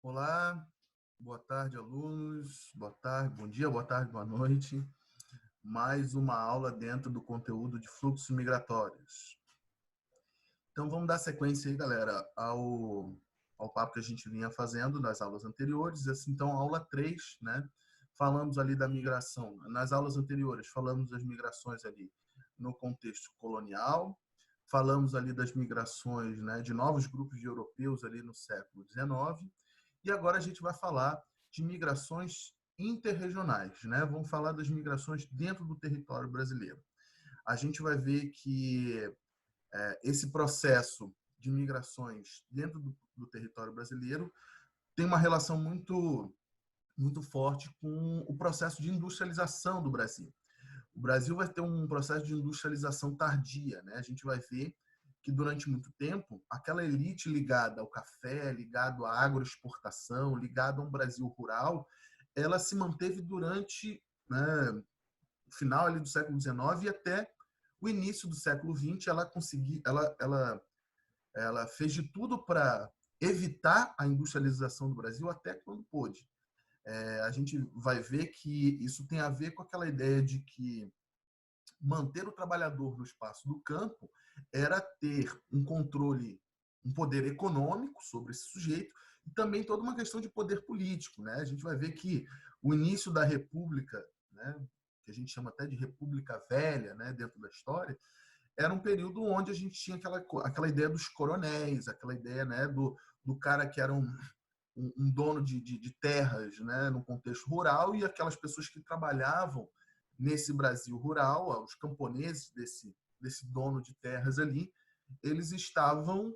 Olá, boa tarde, alunos. Boa tarde, bom dia, boa tarde, boa noite. Mais uma aula dentro do conteúdo de fluxos migratórios. Então, vamos dar sequência aí, galera, ao papo que a gente vinha fazendo nas aulas anteriores. Então, aula 3, né? Falamos ali da migração. Nas aulas anteriores, falamos das migrações ali no contexto colonial. Falamos ali das migrações, né, de novos grupos de europeus ali no século XIX. E agora a gente vai falar de migrações interregionais, né? Vamos falar das migrações dentro do território brasileiro. A gente vai ver que esse processo de migrações dentro do território brasileiro tem uma relação muito forte com o processo de industrialização do Brasil. O Brasil vai ter um processo de industrialização tardia, né? A gente vai ver que durante muito tempo, aquela elite ligada ao café, ligada à agroexportação, ligada a um Brasil rural, ela se manteve durante, né, o final ali do século XIX e até o início do século XX. Ela fez de tudo para evitar a industrialização do Brasil até quando pôde. A gente vai ver que isso tem a ver com aquela ideia de que manter o trabalhador no espaço do campo era ter um controle, um poder econômico sobre esse sujeito e também toda uma questão de poder político, né? A gente vai ver que o início da República, né, que a gente chama até de República Velha, né, dentro da história, era um período onde a gente tinha aquela ideia dos coronéis, aquela ideia, né, do cara que era um dono de terras, né, no contexto rural, e aquelas pessoas que trabalhavam nesse Brasil rural, os camponeses desse dono de terras ali, eles estavam,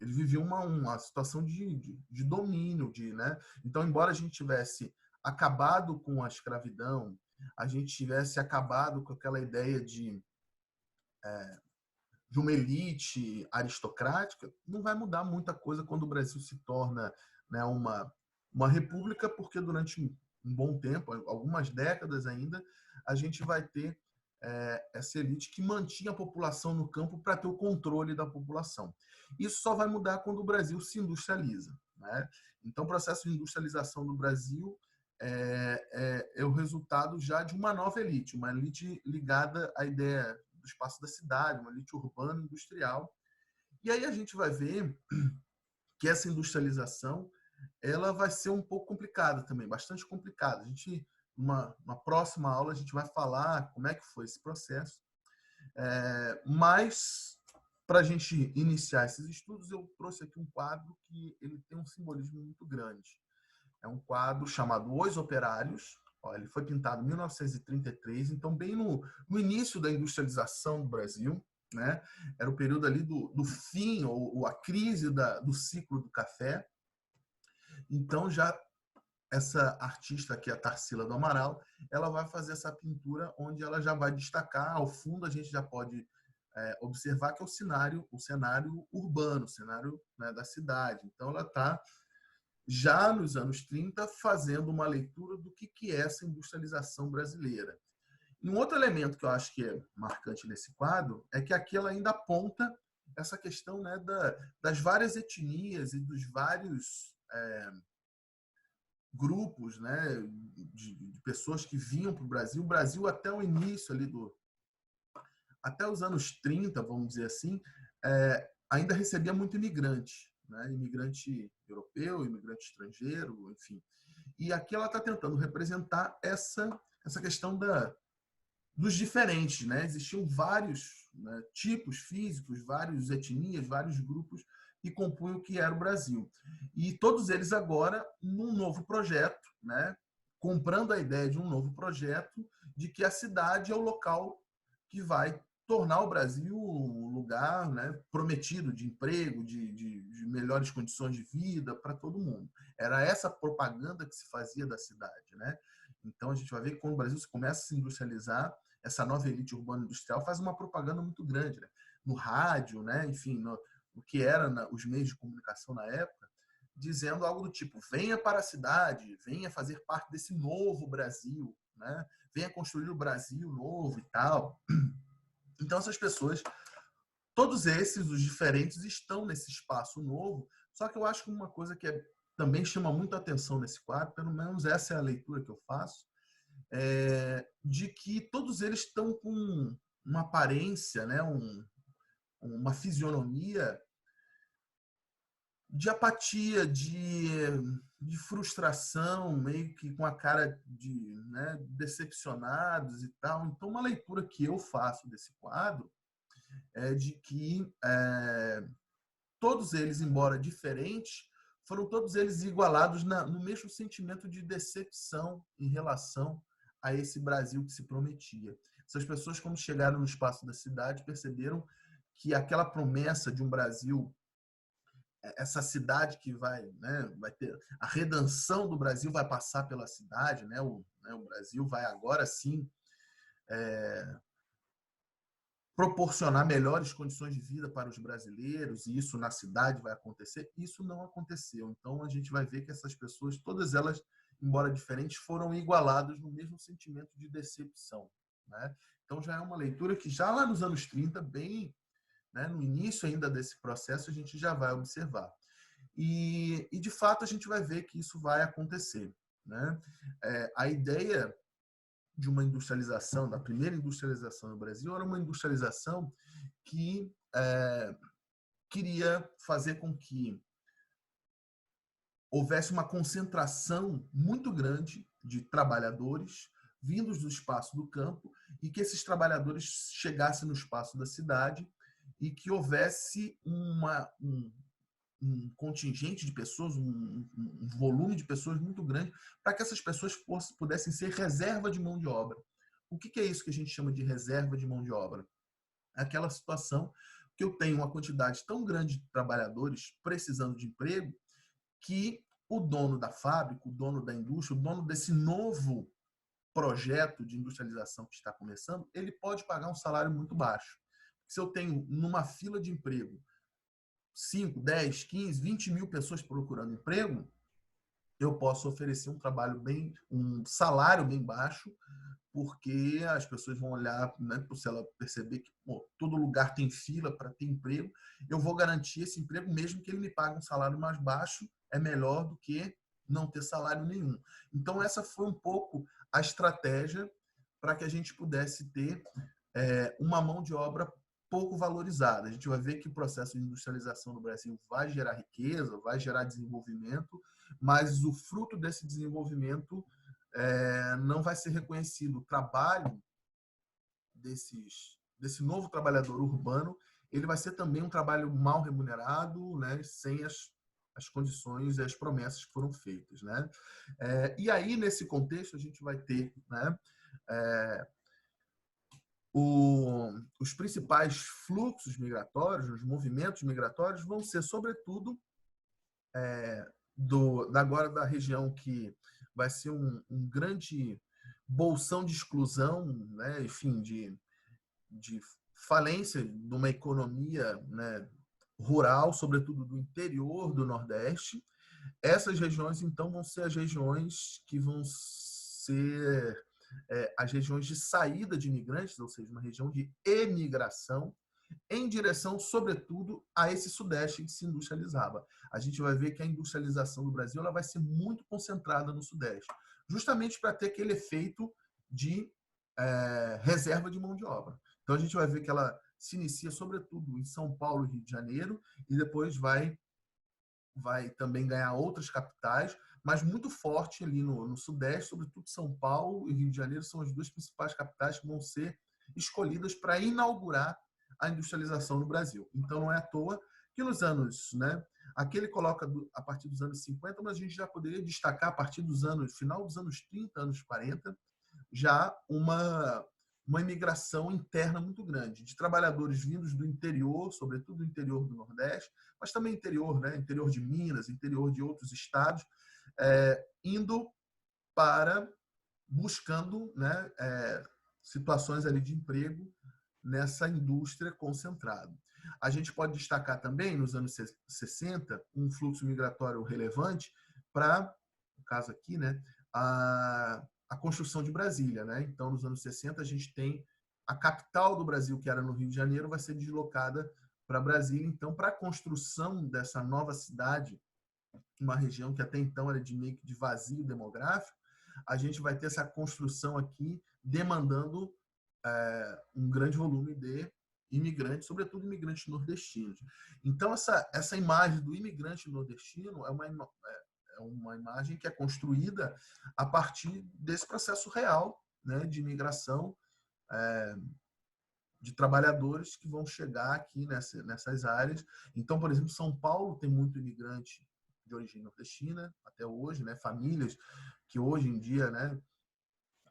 eles viviam uma situação de domínio, né? Então, embora a gente tivesse acabado com a escravidão, a gente tivesse acabado com aquela ideia de uma elite aristocrática, não vai mudar muita coisa quando o Brasil se torna, né, uma república, porque durante um bom tempo, algumas décadas ainda, a gente vai ter essa elite que mantinha a população no campo para ter o controle da população. Isso só vai mudar quando o Brasil se industrializa, né? Então, o processo de industrialização do Brasil é o resultado já de uma nova elite, uma elite ligada à ideia do espaço da cidade, uma elite urbana industrial. E aí a gente vai ver que essa industrialização ela vai ser um pouco complicada também, bastante complicada. A gente, numa próxima aula, a gente vai falar como é que foi esse processo. Mas, para a gente iniciar esses estudos, eu trouxe aqui um quadro que ele tem um simbolismo muito grande. É um quadro chamado Os Operários. Ele foi pintado em 1933, então bem no início da industrialização do Brasil, né? Era o período ali do fim ou a crise do ciclo do café. Então já essa artista aqui, a Tarsila do Amaral, ela vai fazer essa pintura onde ela já vai destacar, ao fundo a gente já pode observar que é o cenário urbano, o cenário, né, da cidade. Então ela está já nos anos 30 fazendo uma leitura do que é essa industrialização brasileira. E um outro elemento que eu acho que é marcante nesse quadro é que aqui ela ainda aponta essa questão, né, das várias etnias e dos vários grupos, né, de pessoas que vinham para o Brasil. O Brasil, até o início ali até os anos 30, vamos dizer assim, ainda recebia muito imigrante, né? Imigrante europeu, imigrante estrangeiro, enfim. E aqui ela está tentando representar essa questão dos diferentes, né? Existiam vários, né, tipos físicos, várias etnias, vários grupos que compunham o que era o Brasil. E todos eles agora num novo projeto, né? Comprando a ideia de um novo projeto de que a cidade é o local que vai tornar o Brasil um lugar, né, prometido de emprego, de melhores condições de vida para todo mundo. Era essa propaganda que se fazia da cidade, né? Então a gente vai ver que quando o Brasil começa a se industrializar, essa nova elite urbana industrial faz uma propaganda muito grande, né? No rádio, né? Enfim, no que era os meios de comunicação na época, dizendo algo do tipo: venha para a cidade, venha fazer parte desse novo Brasil, né? Venha construir o Brasil novo e tal. Então essas pessoas, todos esses, os diferentes, estão nesse espaço novo, Só que eu acho que uma coisa que também chama muito atenção nesse quadro, pelo menos essa é a leitura que eu faço, de que todos eles estão com uma aparência, né, uma fisionomia de apatia, de frustração, meio que com a cara de, né, decepcionados e tal. Então, uma leitura que eu faço desse quadro é de que todos eles, embora diferentes, foram todos eles igualados no mesmo sentimento de decepção em relação a esse Brasil que se prometia. Essas pessoas, quando chegaram no espaço da cidade, perceberam que aquela promessa de um Brasil, essa cidade que vai ter a redenção do Brasil, vai passar pela cidade, né? O Brasil vai agora sim proporcionar melhores condições de vida para os brasileiros, e isso na cidade vai acontecer. Isso não aconteceu. Então a gente vai ver que essas pessoas, todas elas, embora diferentes, foram igualadas no mesmo sentimento de decepção, né? Então já é uma leitura que já lá nos anos 30, bem, né, no início ainda desse processo, a gente já vai observar. E de fato a gente vai ver que isso vai acontecer, né? A ideia de uma industrialização, da primeira industrialização no Brasil, era uma industrialização que queria fazer com que houvesse uma concentração muito grande de trabalhadores vindos do espaço do campo e que esses trabalhadores chegassem no espaço da cidade e que houvesse um contingente de pessoas, um volume de pessoas muito grande, para que essas pessoas pudessem ser reserva de mão de obra. O que é isso que a gente chama de reserva de mão de obra? É aquela situação que eu tenho uma quantidade tão grande de trabalhadores precisando de emprego que o dono da fábrica, o dono da indústria, o dono desse novo projeto de industrialização que está começando, ele pode pagar um salário muito baixo. Se eu tenho numa fila de emprego 5, 10, 15, 20 mil pessoas procurando emprego, eu posso oferecer um salário bem baixo, porque as pessoas vão olhar, né, se ela perceber que todo lugar tem fila para ter emprego, eu vou garantir esse emprego, mesmo que ele me pague um salário mais baixo, é melhor do que não ter salário nenhum. Então, essa foi um pouco a estratégia para que a gente pudesse ter uma mão de obra pouco valorizada. A gente vai ver que o processo de industrialização no Brasil vai gerar riqueza, vai gerar desenvolvimento, mas o fruto desse desenvolvimento não vai ser reconhecido. O trabalho desse novo trabalhador urbano, ele vai ser também um trabalho mal remunerado, né, sem as condições e as promessas que foram feitas, né? E aí, nesse contexto, a gente vai ter, né, os principais fluxos migratórios, os movimentos migratórios vão ser, sobretudo, agora da região que vai ser um grande bolsão de exclusão, né, enfim, de falência de uma economia, né, rural, sobretudo do interior do Nordeste. Essas regiões, então, vão ser as regiões que vão ser as regiões de saída de imigrantes, ou seja, uma região de emigração, em direção, sobretudo, a esse Sudeste que se industrializava. A gente vai ver que a industrialização do Brasil ela vai ser muito concentrada no Sudeste, justamente para ter aquele efeito de reserva de mão de obra. Então, a gente vai ver que ela se inicia, sobretudo, em São Paulo e Rio de Janeiro, e depois vai também ganhar outras capitais, mas muito forte ali no Sudeste, sobretudo São Paulo e Rio de Janeiro são as duas principais capitais que vão ser escolhidas para inaugurar a industrialização no Brasil. Então, não é à toa que nos anos, né, aqui ele coloca a partir dos anos 50, mas a gente já poderia destacar a partir final dos anos 30, anos 40, já uma imigração interna muito grande, de trabalhadores vindos do interior, sobretudo do interior do Nordeste, mas também interior, né? Interior de Minas, interior de outros estados, indo buscando, né, situações ali de emprego nessa indústria concentrada. A gente pode destacar também, nos anos 60, um fluxo migratório relevante para, no caso aqui, né, a construção de Brasília, né? Então, nos anos 60, a gente tem a capital do Brasil, que era no Rio de Janeiro, vai ser deslocada para Brasília. Então, para a construção dessa nova cidade, uma região que até então era de meio que de vazio demográfico, a gente vai ter essa construção aqui demandando um grande volume de imigrantes, sobretudo imigrantes nordestinos. Então, essa imagem do imigrante nordestino é uma imagem que é construída a partir desse processo real, né, de imigração de trabalhadores que vão chegar aqui nessas áreas. Então, por exemplo, São Paulo tem muito imigrante de origem nordestina até hoje, né, famílias que hoje em dia, né,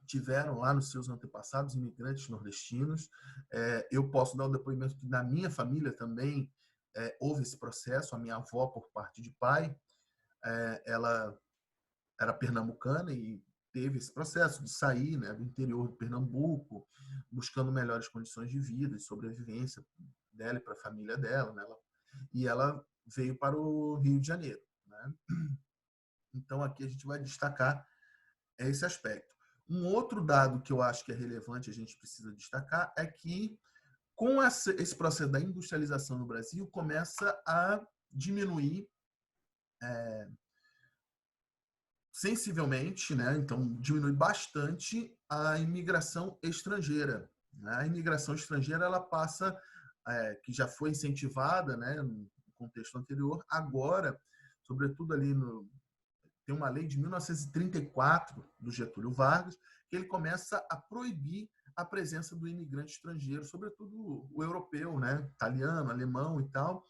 tiveram lá nos seus antepassados imigrantes nordestinos. Eu posso dar o depoimento que na minha família também houve esse processo. A minha avó, por parte de pai, ela era pernambucana e teve esse processo de sair, né, do interior do Pernambuco, buscando melhores condições de vida e sobrevivência dela e para a família dela, né? E ela veio para o Rio de Janeiro, né? Então, aqui a gente vai destacar esse aspecto. Um outro dado que eu acho que é relevante, a gente precisa destacar, é que com esse processo da industrialização no Brasil, começa a diminuir sensivelmente, né? Então, diminui bastante a imigração estrangeira. Né? A imigração estrangeira ela passa, que já foi incentivada, né, no contexto anterior, agora, sobretudo ali tem uma lei de 1934 do Getúlio Vargas, que ele começa a proibir a presença do imigrante estrangeiro, sobretudo o europeu, né, italiano, alemão e tal.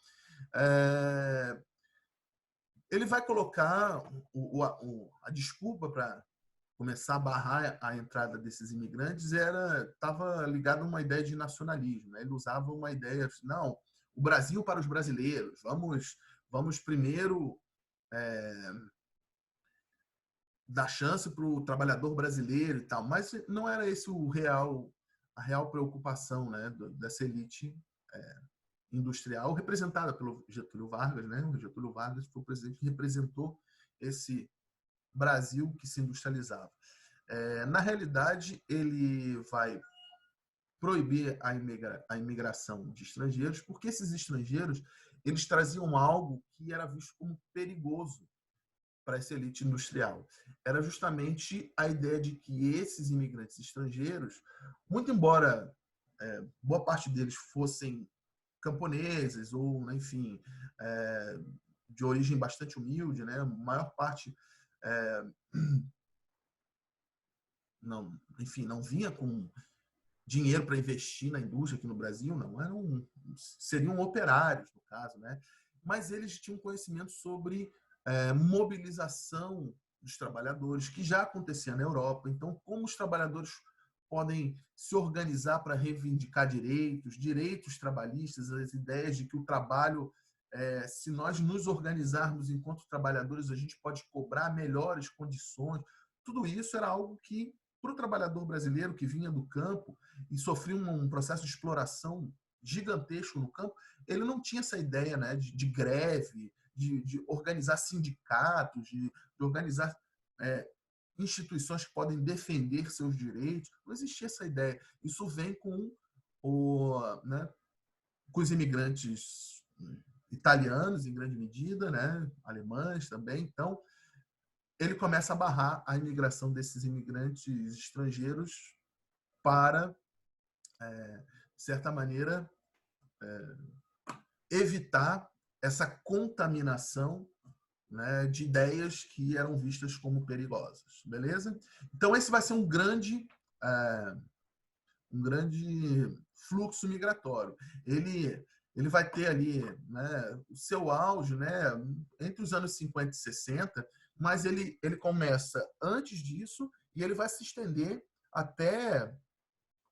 Ele vai colocar a desculpa para começar a barrar a entrada desses imigrantes estava ligado a uma ideia de nacionalismo. Né? Ele usava uma ideia assim, não, o Brasil para os brasileiros, vamos primeiro dar chance para o trabalhador brasileiro e tal, mas não era esse a real preocupação, né, dessa elite industrial representada pelo Getúlio Vargas, né? O Getúlio Vargas foi o presidente que representou esse Brasil que se industrializava. Na realidade, ele vai proibir a imigração de estrangeiros, porque esses estrangeiros eles traziam algo que era visto como perigoso para essa elite industrial. Era justamente a ideia de que esses imigrantes estrangeiros, muito embora boa parte deles fossem camponeses ou, enfim, de origem bastante humilde, né? A maior parte não vinha com dinheiro para investir na indústria aqui no Brasil, não, seriam operários, no caso, né? Mas eles tinham conhecimento sobre mobilização dos trabalhadores, que já acontecia na Europa. Então, como os trabalhadores podem se organizar para reivindicar direitos trabalhistas, as ideias de que o trabalho, se nós nos organizarmos enquanto trabalhadores, a gente pode cobrar melhores condições. Tudo isso era algo que, para o trabalhador brasileiro que vinha do campo e sofria um processo de exploração gigantesco no campo, ele não tinha essa ideia, né, de greve, de organizar sindicatos, de organizar instituições que podem defender seus direitos. Não existia essa ideia. Isso vem com os imigrantes italianos, em grande medida, né, alemães também. Então, ele começa a barrar a imigração desses imigrantes estrangeiros para, de certa maneira, evitar essa contaminação, né, de ideias que eram vistas como perigosas, beleza? Então esse vai ser um grande fluxo migratório. Ele vai ter ali, né, o seu auge, né, entre os anos 50 e 60, mas ele começa antes disso e ele vai se estender até,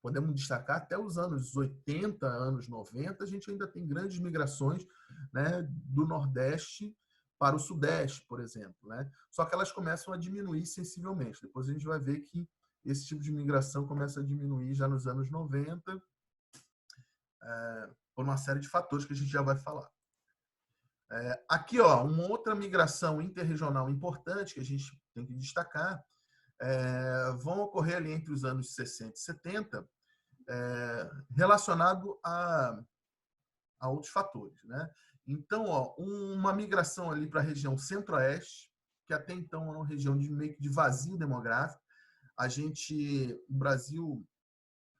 podemos destacar, até os anos 80, anos 90, a gente ainda tem grandes migrações, né, do Nordeste para o Sudeste, por exemplo. Né? Só que elas começam a diminuir sensivelmente. Depois a gente vai ver que esse tipo de migração começa a diminuir já nos anos 90, por uma série de fatores que a gente já vai falar. Aqui, ó, uma outra migração interregional importante que a gente tem que destacar, vão ocorrer ali entre os anos 60 e 70, relacionado a a outros fatores, né? Então, ó, uma migração ali para a região centro-oeste, que até então é uma região de meio que de vazio demográfico. O Brasil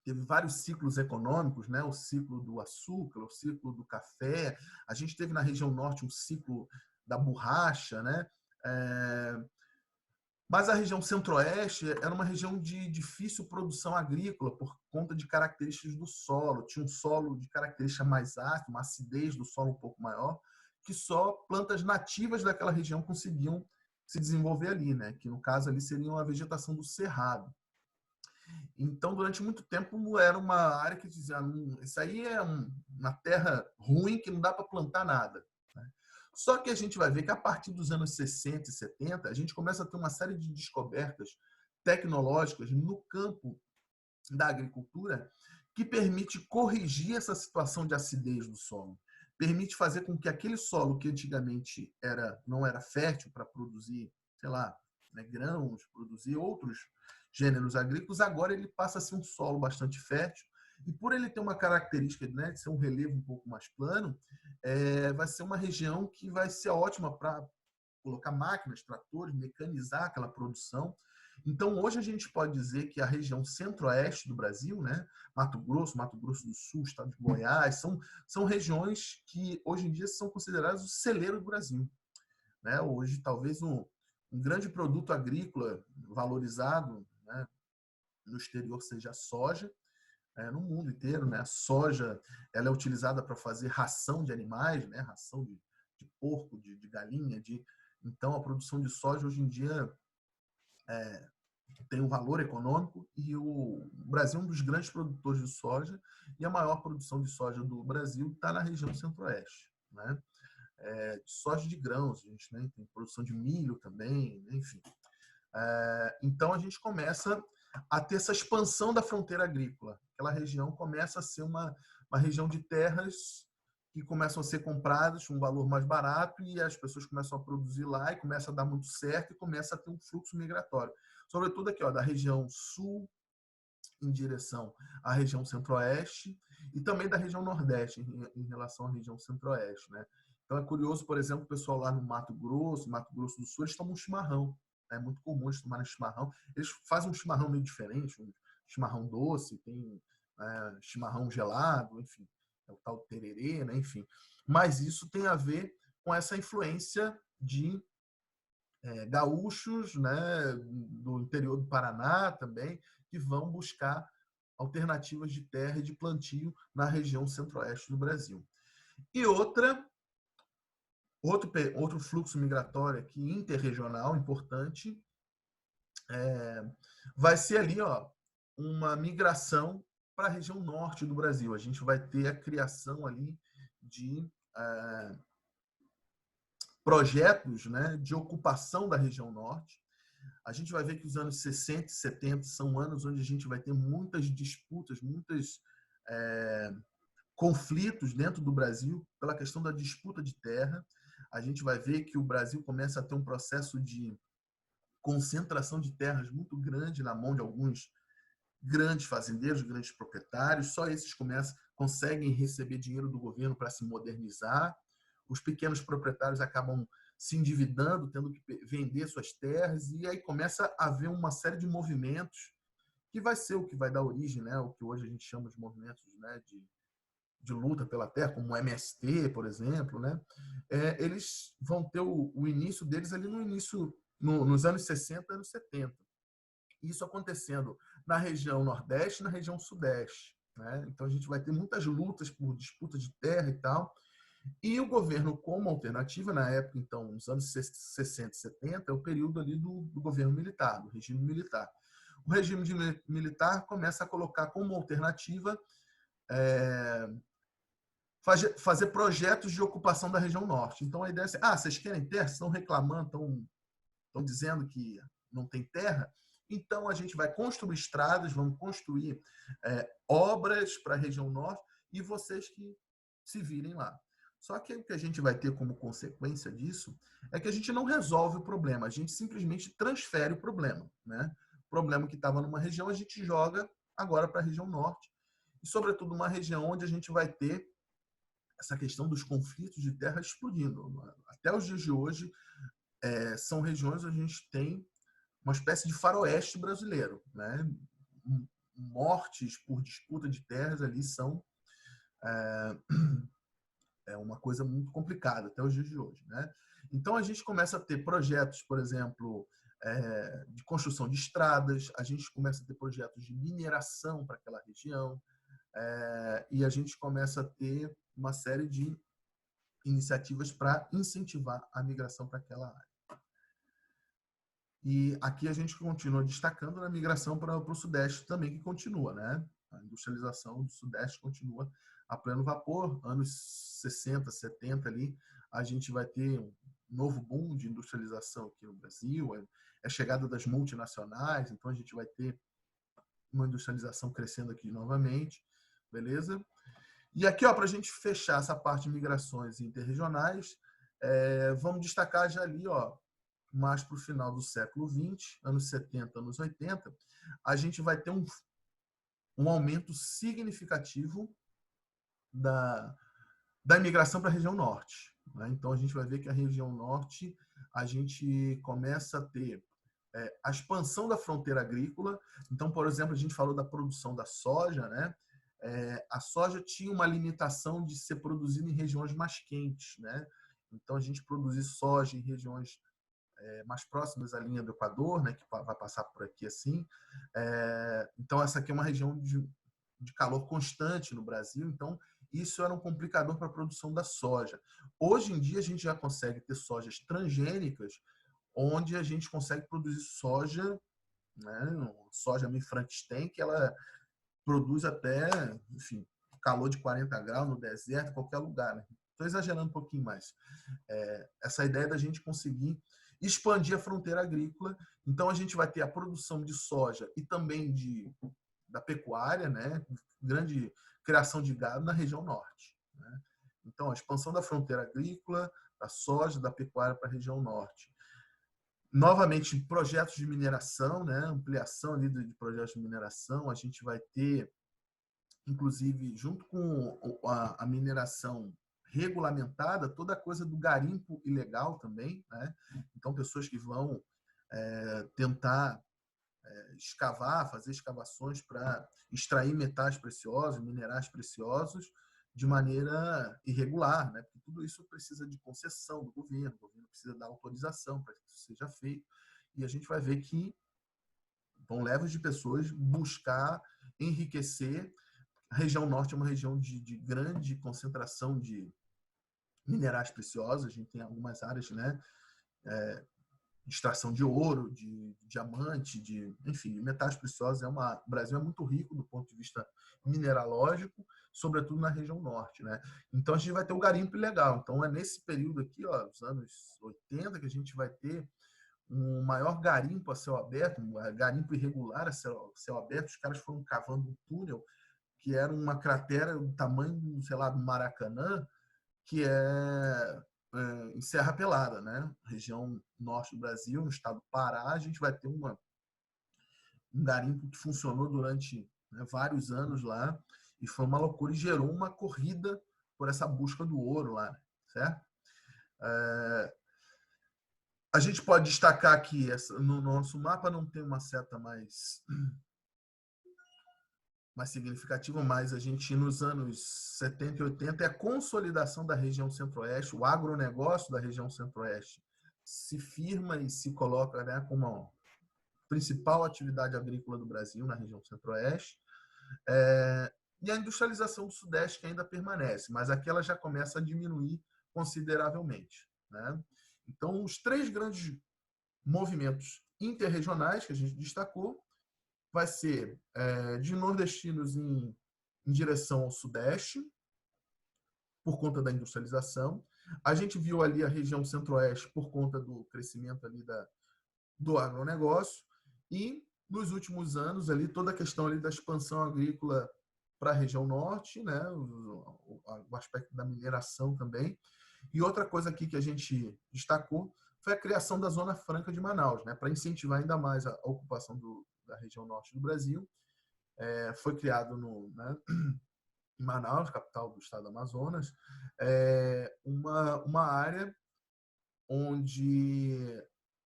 teve vários ciclos econômicos, né? O ciclo do açúcar, o ciclo do café. A gente teve na região norte um ciclo da borracha, né? Mas a região centro-oeste era uma região de difícil produção agrícola por conta de características do solo. Tinha um solo de característica mais ácida, uma acidez do solo um pouco maior, que só plantas nativas daquela região conseguiam se desenvolver ali, né? Que no caso ali seria a vegetação do cerrado. Então, durante muito tempo, era uma área que dizia: isso aí é uma terra ruim que não dá para plantar nada. Só que a gente vai ver que a partir dos anos 60 e 70, a gente começa a ter uma série de descobertas tecnológicas no campo da agricultura que permite corrigir essa situação de acidez do solo. Permite fazer com que aquele solo que antigamente não era fértil para produzir, sei lá, né, grãos, produzir outros gêneros agrícolas, agora ele passa a ser um solo bastante fértil. E por ele ter uma característica, né, de ser um relevo um pouco mais plano, vai ser uma região que vai ser ótima para colocar máquinas, tratores, mecanizar aquela produção. Então, hoje a gente pode dizer que a região centro-oeste do Brasil, né, Mato Grosso do Sul, estado de Goiás, são regiões que hoje em dia são consideradas o celeiro do Brasil. Né? Hoje, talvez um grande produto agrícola valorizado, né, no exterior seja a soja, no mundo inteiro, né? A soja, ela é utilizada para fazer ração de animais, né? Ração de porco, de galinha, então a produção de soja hoje em dia tem um valor econômico e o Brasil é um dos grandes produtores de soja e a maior produção de soja do Brasil está na região centro-oeste, né? Soja de grãos, a gente, né, tem produção de milho também, enfim. Então a gente começa a ter essa expansão da fronteira agrícola. Aquela região começa a ser uma região de terras que começam a ser compradas com um valor mais barato e as pessoas começam a produzir lá e começa a dar muito certo e começa a ter um fluxo migratório. Sobretudo aqui, ó, da região sul em direção à região centro-oeste e também da região nordeste em relação à região centro-oeste, né? Então é curioso, por exemplo, o pessoal lá no Mato Grosso do Sul, eles tomam um chimarrão. É muito comum eles tomarem chimarrão. Eles fazem um chimarrão meio diferente, um chimarrão doce, tem chimarrão gelado, enfim, é o tal tererê, né? Enfim. Mas isso tem a ver com essa influência de gaúchos, né, do interior do Paraná também, que vão buscar alternativas de terra e de plantio na região centro-oeste do Brasil. E outro fluxo migratório aqui interregional importante vai ser ali, ó, uma migração para a região norte do Brasil. A gente vai ter a criação ali de projetos, né, de ocupação da região norte. A gente vai ver que os anos 60 e 70 são anos onde a gente vai ter muitas disputas, muitos conflitos dentro do Brasil pela questão da disputa de terra. A gente vai ver que o Brasil começa a ter um processo de concentração de terras muito grande na mão de alguns grandes fazendeiros, grandes proprietários. Só esses conseguem receber dinheiro do governo para se modernizar. Os pequenos proprietários acabam se endividando, tendo que vender suas terras, e aí começa a haver uma série de movimentos que vai ser o que vai dar origem, né, o que hoje a gente chama de movimentos, né, de luta pela terra, como o MST, por exemplo, né? Eles vão ter o início deles ali nos anos 60, anos 70. Isso acontecendo na região Nordeste e na região Sudeste, né? Então a gente vai ter muitas lutas por disputa de terra e tal. E o governo, como alternativa, na época, então, nos anos 60 e 70, é o período ali do governo militar, do regime militar. O regime militar começa a colocar como alternativa fazer projetos de ocupação da região norte. Então, a ideia é assim, vocês querem terra? Vocês estão reclamando, estão dizendo que não tem terra? Então, a gente vai construir estradas, vamos construir obras para a região norte e vocês que se virem lá. Só que o que a gente vai ter como consequência disso é que a gente não resolve o problema, a gente simplesmente transfere o problema, né? O problema que estava numa região, a gente joga agora para a região norte, e sobretudo uma região onde a gente vai ter essa questão dos conflitos de terra explodindo. Até os dias de hoje, são regiões onde a gente tem uma espécie de faroeste brasileiro, né? Mortes por disputa de terras ali são uma coisa muito complicada até os dias de hoje, né? Então a gente começa a ter projetos, por exemplo, de construção de estradas, a gente começa a ter projetos de mineração para aquela região, e a gente começa a ter uma série de iniciativas para incentivar a migração para aquela área. E aqui a gente continua destacando na migração para o Sudeste também, que continua, né? A industrialização do Sudeste continua a pleno vapor. Anos 60, 70 ali, a gente vai ter um novo boom de industrialização aqui no Brasil, a chegada das multinacionais, então a gente vai ter uma industrialização crescendo aqui novamente, beleza? E aqui, para a gente fechar essa parte de migrações interregionais, vamos destacar já ali, mais para o final do século XX, anos 70, anos 80, a gente vai ter um aumento significativo da imigração para a região norte, né? Então, a gente vai ver que a região norte, a gente começa a ter a expansão da fronteira agrícola. Então, por exemplo, a gente falou da produção da soja, né? A soja tinha uma limitação de ser produzida em regiões mais quentes, né? Então, a gente produzir soja em regiões mais próximas à linha do Equador, né, que vai passar por aqui assim. Então, essa aqui é uma região de calor constante no Brasil, então isso era um complicador para a produção da soja. Hoje em dia, a gente já consegue ter sojas transgênicas, onde a gente consegue produzir soja, né, soja meio Frankenstein, que ela produz até, enfim, calor de 40 graus no deserto, em qualquer lugar, né? Estou exagerando um pouquinho mais. Essa ideia da gente conseguir expandir a fronteira agrícola. Então, a gente vai ter a produção de soja e também da pecuária, né? Grande criação de gado na região norte, né? Então, a expansão da fronteira agrícola, da soja, da pecuária para a região norte. Novamente, projetos de mineração, né? Ampliação ali de projetos de mineração. A gente vai ter, inclusive, junto com a mineração regulamentada, toda a coisa do garimpo ilegal também, né? Então, pessoas que vão tentar escavar, fazer escavações para extrair metais preciosos, minerais preciosos, de maneira irregular, né? Porque tudo isso precisa de concessão do governo, o governo precisa dar autorização para que isso seja feito, e a gente vai ver que vão levas de pessoas buscar enriquecer. A região norte é uma região de grande concentração de minerais preciosos. A gente tem algumas áreas, né, de extração de ouro, de diamante, enfim, de metais preciosos. O Brasil é muito rico do ponto de vista mineralógico, sobretudo na região norte, né? Então a gente vai ter o garimpo ilegal. Então é nesse período aqui, os anos 80, que a gente vai ter um maior garimpo a céu aberto, um garimpo irregular a céu aberto. Os caras foram cavando um túnel que era uma cratera do tamanho, sei lá, do Maracanã, que em Serra Pelada, né? Região norte do Brasil, no estado do Pará, a gente vai ter um garimpo que funcionou durante, né, vários anos lá, e foi uma loucura e gerou uma corrida por essa busca do ouro lá, né? Certo? A gente pode destacar aqui, no nosso mapa não tem uma seta mais significativa, mas a gente, nos anos 70 e 80, é a consolidação da região centro-oeste, o agronegócio da região centro-oeste se firma e se coloca, né, como a principal atividade agrícola do Brasil na região centro-oeste. E a industrialização do Sudeste, que ainda permanece, mas aqui ela já começa a diminuir consideravelmente, né? Então, os três grandes movimentos interregionais que a gente destacou vai ser de nordestinos em direção ao Sudeste, por conta da industrialização. A gente viu ali a região centro-oeste por conta do crescimento ali do agronegócio. E, nos últimos anos, ali, toda a questão ali da expansão agrícola para a região norte, né? O aspecto da mineração também. E outra coisa aqui que a gente destacou foi a criação da Zona Franca de Manaus, né? Para incentivar ainda mais a ocupação da região norte do Brasil. Foi criado em Manaus, capital do estado do Amazonas, uma área onde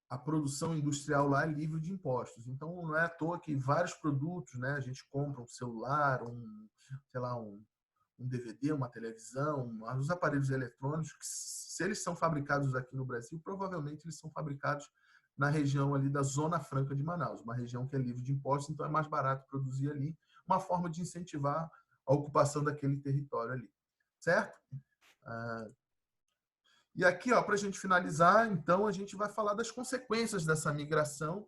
a produção industrial lá é livre de impostos. Então, não é à toa que vários produtos, né, a gente compra um celular, sei lá, um DVD, uma televisão, os aparelhos eletrônicos, que, se eles são fabricados aqui no Brasil, provavelmente eles são fabricados na região ali da Zona Franca de Manaus, uma região que é livre de impostos, então é mais barato produzir ali, uma forma de incentivar a ocupação daquele território ali, certo? E aqui, para a gente finalizar, então, a gente vai falar das consequências dessa migração,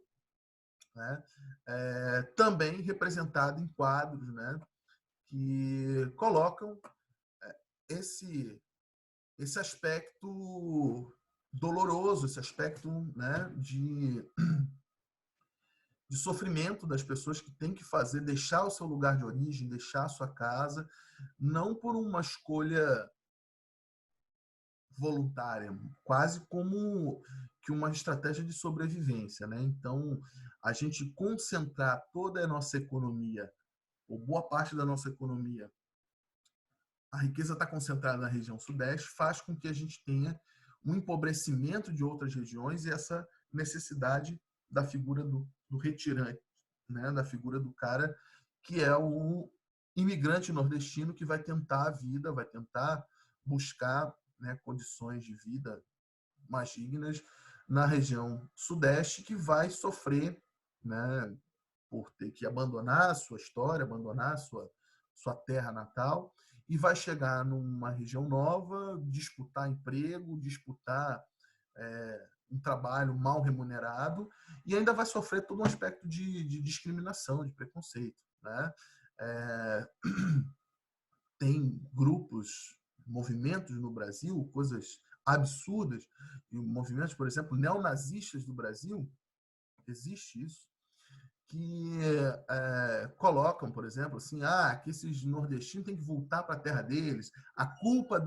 né? Também representada em quadros, né? Que colocam esse aspecto doloroso, esse aspecto, né, de sofrimento das pessoas que têm que deixar o seu lugar de origem, deixar a sua casa, não por uma escolha voluntária, quase como que uma estratégia de sobrevivência, né? Então, a gente concentrar toda a nossa economia, ou boa parte da nossa economia, a riqueza está concentrada na região sudeste, faz com que a gente tenha um empobrecimento de outras regiões e essa necessidade da figura do retirante, né? Da figura do cara que é o imigrante nordestino que vai tentar a vida, vai tentar buscar, né, condições de vida mais dignas na região sudeste, que vai sofrer, né, por ter que abandonar a sua história, abandonar a sua terra natal, e vai chegar numa região nova, disputar emprego, disputar um trabalho mal remunerado, e ainda vai sofrer todo um aspecto de discriminação, de preconceito, né? Tem grupos, movimentos no Brasil, coisas absurdas, e movimentos, por exemplo, neonazistas do Brasil, existe isso, que colocam, por exemplo, assim, que esses nordestinos têm que voltar para a terra deles, a culpa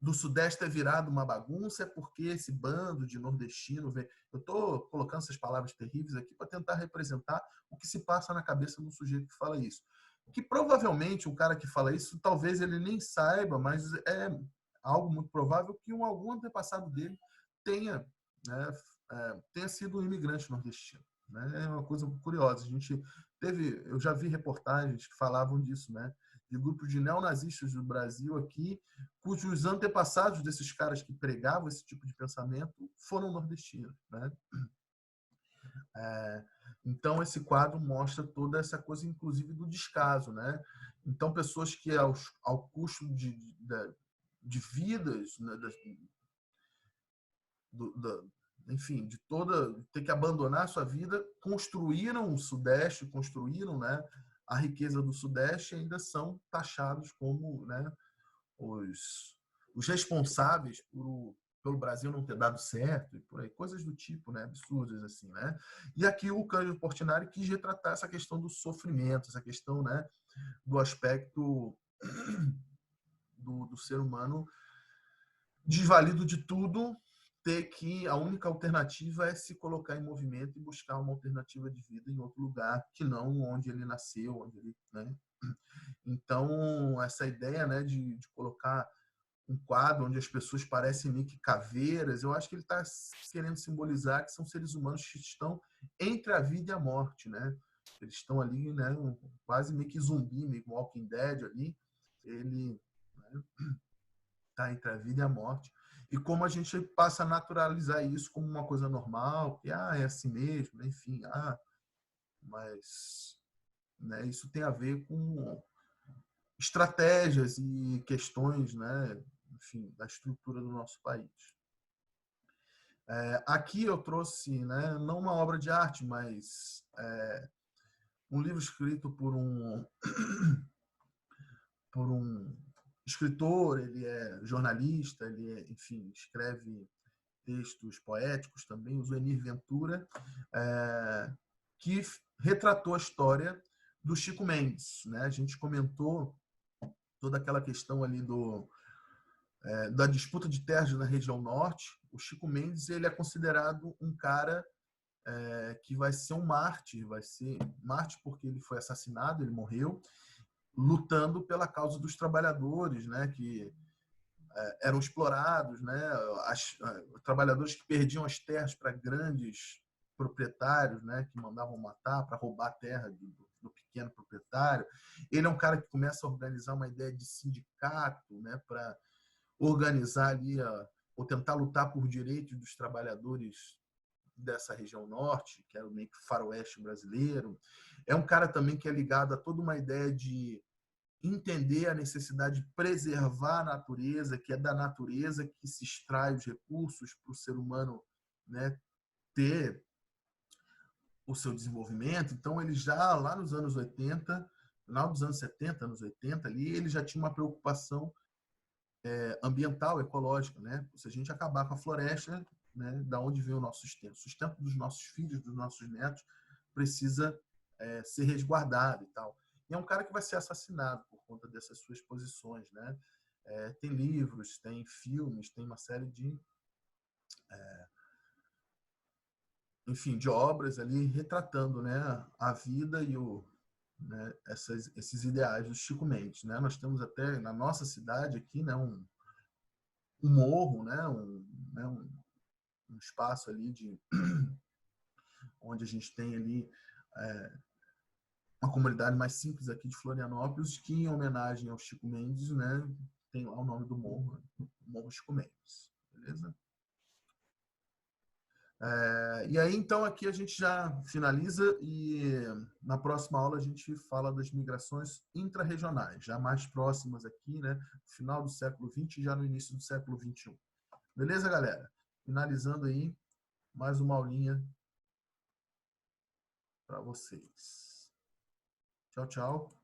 do Sudeste ter virado uma bagunça é porque esse bando de nordestino vem. Eu estou colocando essas palavras terríveis aqui para tentar representar o que se passa na cabeça do sujeito que fala isso. Que provavelmente o cara que fala isso, talvez ele nem saiba, mas é algo muito provável que algum antepassado dele tenha, né, tenha sido um imigrante nordestino. Né? É uma coisa curiosa. Eu já vi reportagens que falavam disso, né? De grupos de neonazistas do Brasil aqui, cujos antepassados desses caras que pregavam esse tipo de pensamento foram nordestinos, né? Então, esse quadro mostra toda essa coisa, inclusive, do descaso, né? Então, pessoas que, ao custo de vidas, né, enfim, de ter que abandonar a sua vida, construíram o Sudeste, construíram, né, a riqueza do Sudeste, e ainda são taxados como, né, os responsáveis pelo Brasil não ter dado certo, e por aí, coisas do tipo, né, absurdas assim, né? E aqui o Cândido Portinari quis retratar essa questão do sofrimento, essa questão, né, do aspecto do ser humano desvalido de tudo, ter que a única alternativa é se colocar em movimento e buscar uma alternativa de vida em outro lugar que não onde ele nasceu, onde ele, né? Então, essa ideia, né, de colocar um quadro onde as pessoas parecem meio que caveiras, eu acho que ele está querendo simbolizar que são seres humanos que estão entre a vida e a morte, né? Eles estão ali, né, quase meio que zumbi, meio que Walking Dead ali. Ele, né, tá entre a vida e a morte. E como a gente passa a naturalizar isso como uma coisa normal, que é assim mesmo, enfim, mas, né, isso tem a ver com estratégias e questões, né, enfim, da estrutura do nosso país. Aqui eu trouxe, né, não uma obra de arte, mas um livro escrito por um escritor, ele é jornalista, enfim, escreve textos poéticos também, o Zuenir Ventura, que retratou a história do Chico Mendes, né? A gente comentou toda aquela questão ali da disputa de terras na região norte. O Chico Mendes, ele é considerado um cara que vai ser um mártir porque ele foi assassinado, ele morreu. lutando pela causa dos trabalhadores, né, que eram explorados, né, trabalhadores que perdiam as terras para grandes proprietários, né, que mandavam matar para roubar a terra do pequeno proprietário. Ele é um cara que começa a organizar uma ideia de sindicato, né, para organizar ali ou tentar lutar por direitos dos trabalhadores dessa região norte, que era o meio que faroeste brasileiro. É um cara também que é ligado a toda uma ideia de entender a necessidade de preservar a natureza, que é da natureza que se extrai os recursos para o ser humano, né, ter o seu desenvolvimento. Então, ele já lá nos anos 80, final dos anos 70, anos 80, ali, ele já tinha uma preocupação ambiental, ecológica, né? Se a gente acabar com a floresta, né, da onde vem o nosso sustento? O sustento dos nossos filhos, dos nossos netos, precisa ser resguardado e tal. E é um cara que vai ser assassinado por conta dessas suas posições, né? Tem livros, tem filmes, tem uma série de, enfim, de obras ali retratando, né, a vida e né, esses ideais do Chico Mendes, né? Nós temos até na nossa cidade aqui, né, um morro, né, um espaço ali onde a gente tem ali uma comunidade mais simples aqui de Florianópolis, que em homenagem ao Chico Mendes, né, tem lá o nome do morro, Morro Chico Mendes, beleza? E aí, então, aqui a gente já finaliza e na próxima aula a gente fala das migrações intra-regionais, já mais próximas aqui, né, final do século XX e já no início do século XXI. Beleza, galera? Finalizando aí, mais uma aulinha para vocês. Tchau, tchau.